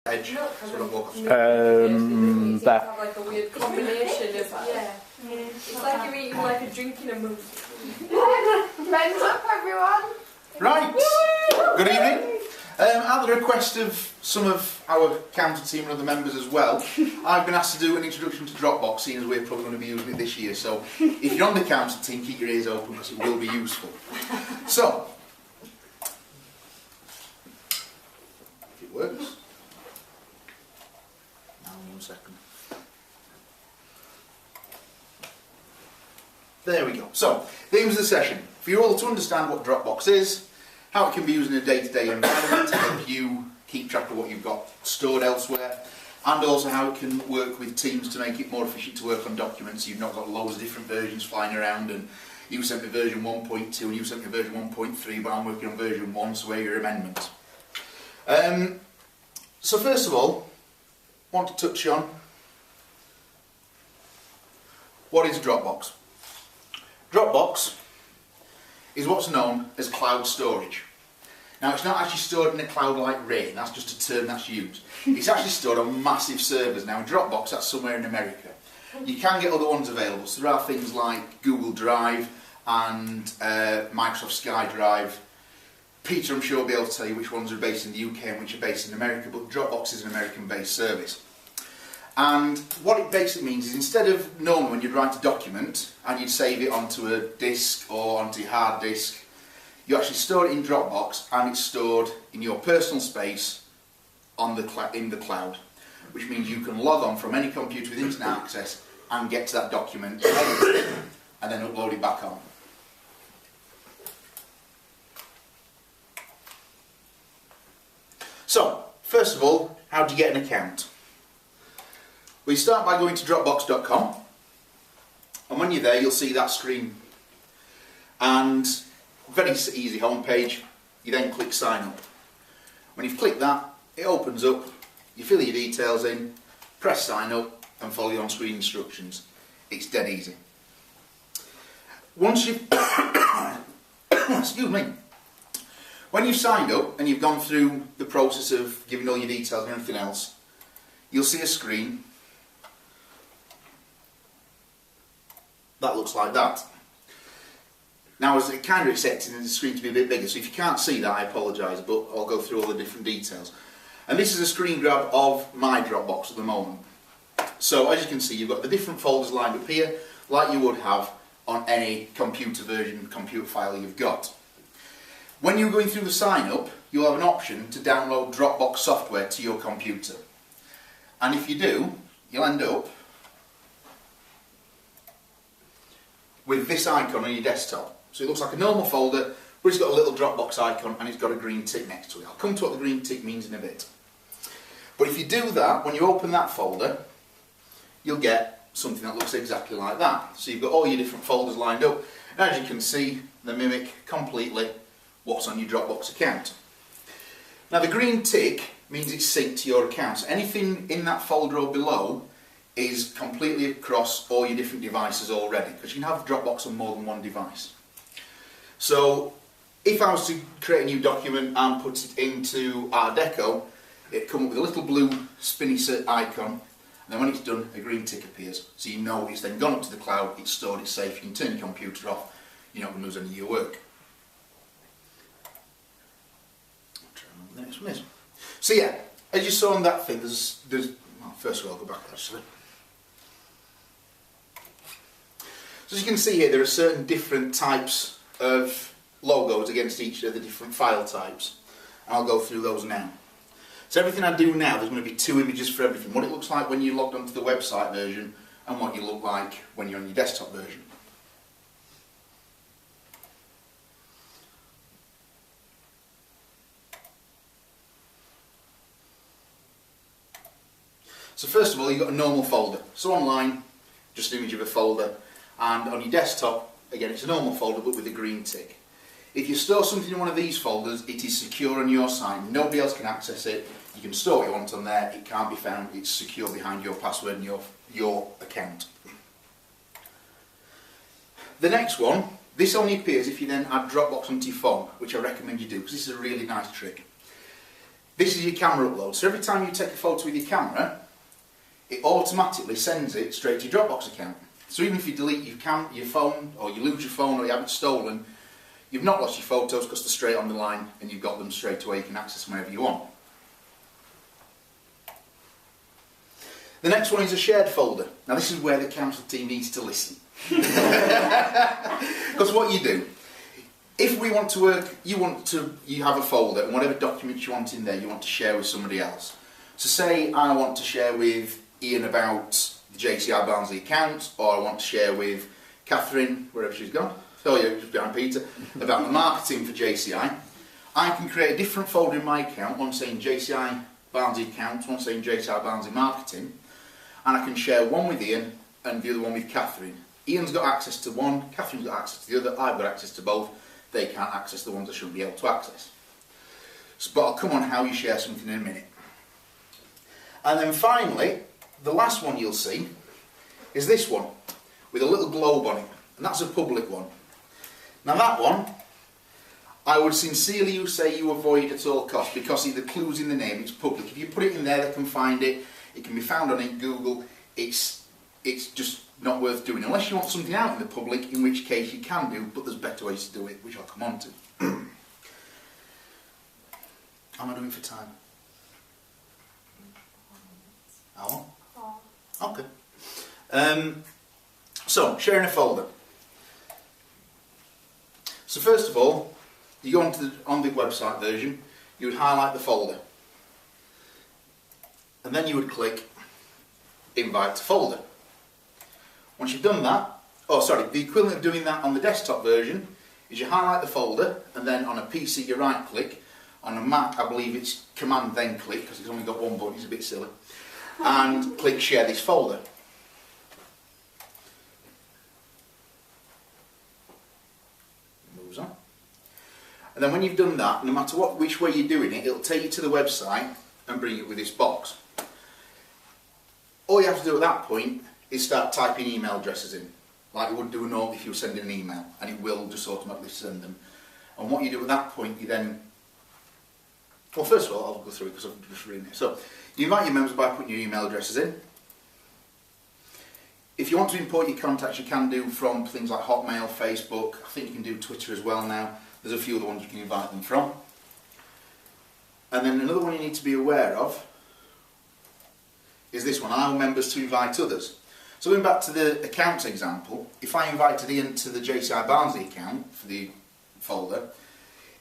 edge. There. Like a weird combination of It's like you're eating like a drink in a movie. Men's up, everyone. Right. Good evening. At the request of some of our counter team and other members as well, I've been asked to do an introduction to Dropbox, seeing as we're probably going to be using it this year. So if you're on the counter team, keep your ears open because it will be useful. So, if it works. Now, 1 second. There we go. So, the aims of the session. For you all to understand what Dropbox is, how it can be used in a day-to-day environment to help you keep track of what you've got stored elsewhere, and also how it can work with teams to make it more efficient to work on documents. You've not got loads of different versions flying around, and you sent me version 1.2 and you sent me version 1.3, but I'm working on version 1, so where are your amendments? So first of all, I want to touch on what is Dropbox. Dropbox is what's known as cloud storage. Now, it's not actually stored in a cloud like rain, that's just a term that's used. It's actually stored on massive servers. Now, in Dropbox, that's somewhere in America. You can get other ones available, so there are things like Google Drive and Microsoft SkyDrive. Peter, I'm sure, will be able to tell you which ones are based in the UK and which are based in America, but Dropbox is an American-based service. And what it basically means is, instead of normally when you'd write a document and you'd save it onto a disk or onto your hard disk, you actually store it in Dropbox and it's stored in your personal space on in the cloud, which means you can log on from any computer with internet access and get to that document, edit it, and then upload it back on. So, first of all, how do you get an account? We start by going to Dropbox.com, and when you're there you'll see that screen, and very easy homepage. You then click sign up. When you've clicked that, it opens up, you fill your details in, press sign up and follow the on-screen instructions. It's dead easy. Once you've excuse me, when you've signed up and you've gone through the process of giving all your details and everything else, you'll see a screen that looks like that. Now, as it kind of accepted the screen to be a bit bigger, so if you can't see that, I apologise, but I'll go through all the different details. And this is a screen grab of my Dropbox at the moment. So, as you can see, you've got the different folders lined up here, like you would have on any computer version, computer file you've got. When you're going through the sign up, you'll have an option to download Dropbox software to your computer. And if you do, you'll end up with this icon on your desktop. So it looks like a normal folder, but it's got a little Dropbox icon and it's got a green tick next to it. I'll come to what the green tick means in a bit. But if you do that, when you open that folder, you'll get something that looks exactly like that. So you've got all your different folders lined up, and as you can see, they mimic completely what's on your Dropbox account. Now, the green tick means it's synced to your account. So anything in that folder or below is completely across all your different devices already, because you can have Dropbox on more than one device. So if I was to create a new document and put it into Art Deco, it'd come up with a little blue spinny icon, and then when it's done, a green tick appears. So you know it's then gone up to the cloud, it's stored, it's safe, you can turn your computer off, you're not going to lose any of your work. I'll try the next one is. So yeah, as you saw on that thing, there's well, first of all, I'll go back actually. So as you can see here, there are certain different types of logos against each of the different file types. And I'll go through those now. So everything I do now, there's going to be two images for everything. What it looks like when you logged onto the website version and what you look like when you're on your desktop version. So first of all, you've got a normal folder. So online, just an image of a folder. And on your desktop, again, it's a normal folder but with a green tick. If you store something in one of these folders, it is secure on your site. Nobody else can access it. You can store what you want on there. It can't be found. It's secure behind your password and your account. The next one, this only appears if you then add Dropbox onto your phone, which I recommend you do, because this is a really nice trick. this is your camera upload. So every time you take a photo with your camera, it automatically sends it straight to your Dropbox account. So even if you delete your phone, or you lose your phone, or you have it stolen, you've not lost your photos because they're straight on the line and you've got them straight away. You can access them whenever you want. The next one is a shared folder. Now this is where the council team needs to listen. Because what you do, if we want to work, you have a folder and whatever documents you want in there you want to share with somebody else. So say I want to share with Ian about the JCI Barnsley account, or I want to share with Catherine, wherever she's gone, oh yeah, just behind Peter, about the marketing for JCI. I can create a different folder in my account, one saying JCI Barnsley account, one saying JCI Barnsley marketing, and I can share one with Ian and the other one with Catherine. Ian's got access to one, Catherine's got access to the other, I've got access to both. They can't access the ones I shouldn't be able to access. So, but I'll come on how you share something in a minute. And then finally, the last one you'll see is this one with a little globe on it, and that's a public one. Now that one, I would sincerely say you avoid at all costs because the clue's in the name, it's public. If you put it in there, they can find it. It can be found on Google. It's just not worth doing unless you want something out in the public, in which case you can do, but there's better ways to do it, which I'll come on to. How am I doing for time? Hour? Okay. So, sharing a folder. So first of all, you go on the website version, you would highlight the folder. And then you would click Invite to Folder. Once you've done that, the equivalent of doing that on the desktop version is you highlight the folder, and then on a PC you right click. On a Mac I believe it's Command then click, because it's only got one button, it's a bit silly. And click Share this folder. Moves on. And then when you've done that, no matter which way you're doing it, it'll take you to the website and bring it with this box. All you have to do at that point is start typing email addresses in, like you would do normally if you were sending an email, and it will just automatically send them. And what you do at that point, you then, well first of all, I'll go through it because I've just reading it. So, you invite your members by putting your email addresses in. If you want to import your contacts, you can do from things like Hotmail, Facebook, I think you can do Twitter as well now. There's a few other ones you can invite them from. And then another one you need to be aware of is this one, allow members to invite others. So going back to the accounts example, if I invited Ian to the JCI Barnsley account for the folder,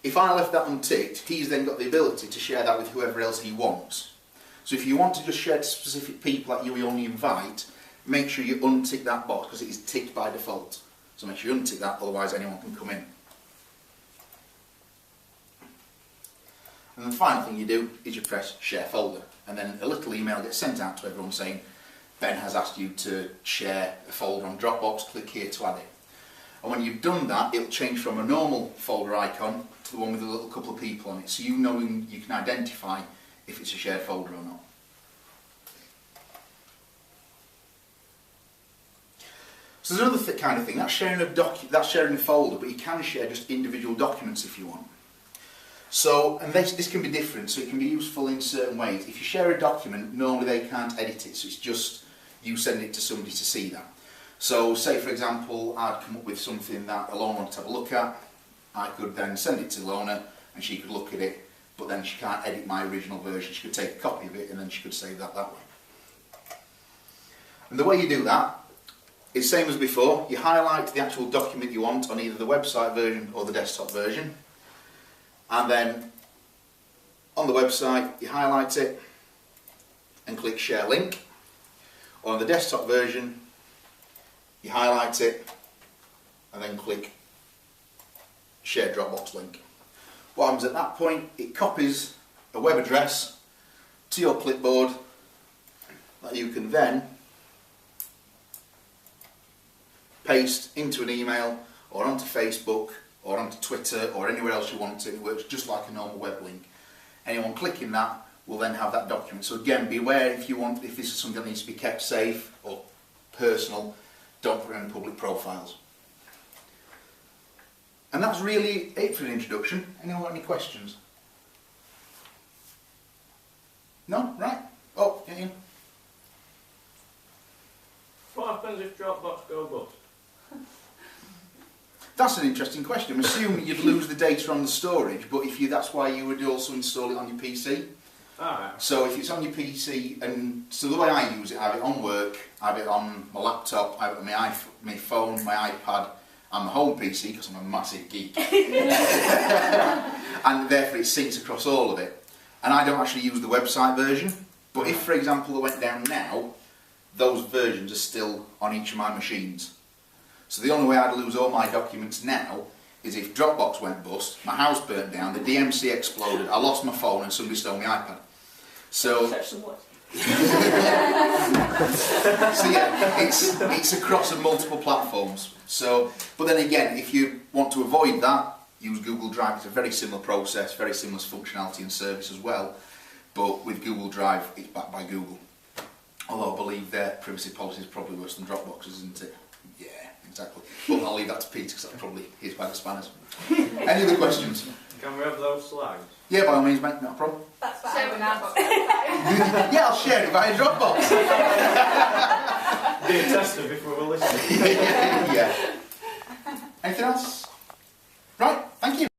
if I left that unticked, he's then got the ability to share that with whoever else he wants. So if you want to just share to specific people that you only invite, make sure you untick that box because it is ticked by default. So make sure you untick that, otherwise anyone can come in. And then the final thing you do is you press Share Folder, and then a little email gets sent out to everyone saying, Ben has asked you to share a folder on Dropbox, click here to add it. And when you've done that, it'll change from a normal folder icon to the one with a little couple of people on it, so you can identify if it's a shared folder or not. So there's another kind of thing, that's sharing a folder, but you can share just individual documents if you want. So, and this can be different, so it can be useful in certain ways. If you share a document, normally they can't edit it, so it's just you send it to somebody to see that. So, say for example, I'd come up with something that Alona wanted to have a look at, I could then send it to Alona, and she could look at it, but then she can't edit my original version, she could take a copy of it, and then she could save that way. And the way you do that is same as before, you highlight the actual document you want on either the website version or the desktop version. And then on the website you highlight it and click Share Link, or on the desktop version you highlight it and then click Share Dropbox Link. What happens at that point, it copies a web address to your clipboard that you can then paste into an email or onto Facebook or onto Twitter or anywhere else you want to. It works just like a normal web link. Anyone clicking that will then have that document. So again, be aware if this is something that needs to be kept safe or personal, don't put it in public profiles. And that's really it for an introduction. Anyone got any questions? No? Right. Oh, yeah, Ian. What happens if Dropbox go bust? That's an interesting question. I'm assuming you'd lose the data on the storage, but that's why you would also install it on your PC. Alright. So if it's on your PC, and so the way I use it, I have it on work, I have it on my laptop, I have it on my phone, my iPad, and my home PC, because I'm a massive geek. And therefore it syncs across all of it. And I don't actually use the website version, but if, for example, I went down now, those versions are still on each of my machines. So the only way I'd lose all my documents now is if Dropbox went bust, my house burnt down, the DMC exploded, I lost my phone and somebody stole my iPad. So yeah, it's across multiple platforms. So, but then again, if you want to avoid that, use Google Drive. It's a very similar process, very similar functionality and service as well. But with Google Drive, it's backed by Google. Although I believe their privacy policy is probably worse than Dropbox's, isn't it? Yeah, exactly. But I'll leave that to Peter because that's probably his bag of spanners. Any other questions? Can we have those slides? Yeah, by all means, mate, not a problem. That's what Share I with would us. Yeah, I'll share it via Dropbox. Be a tester before we listen. Yeah. Anything else?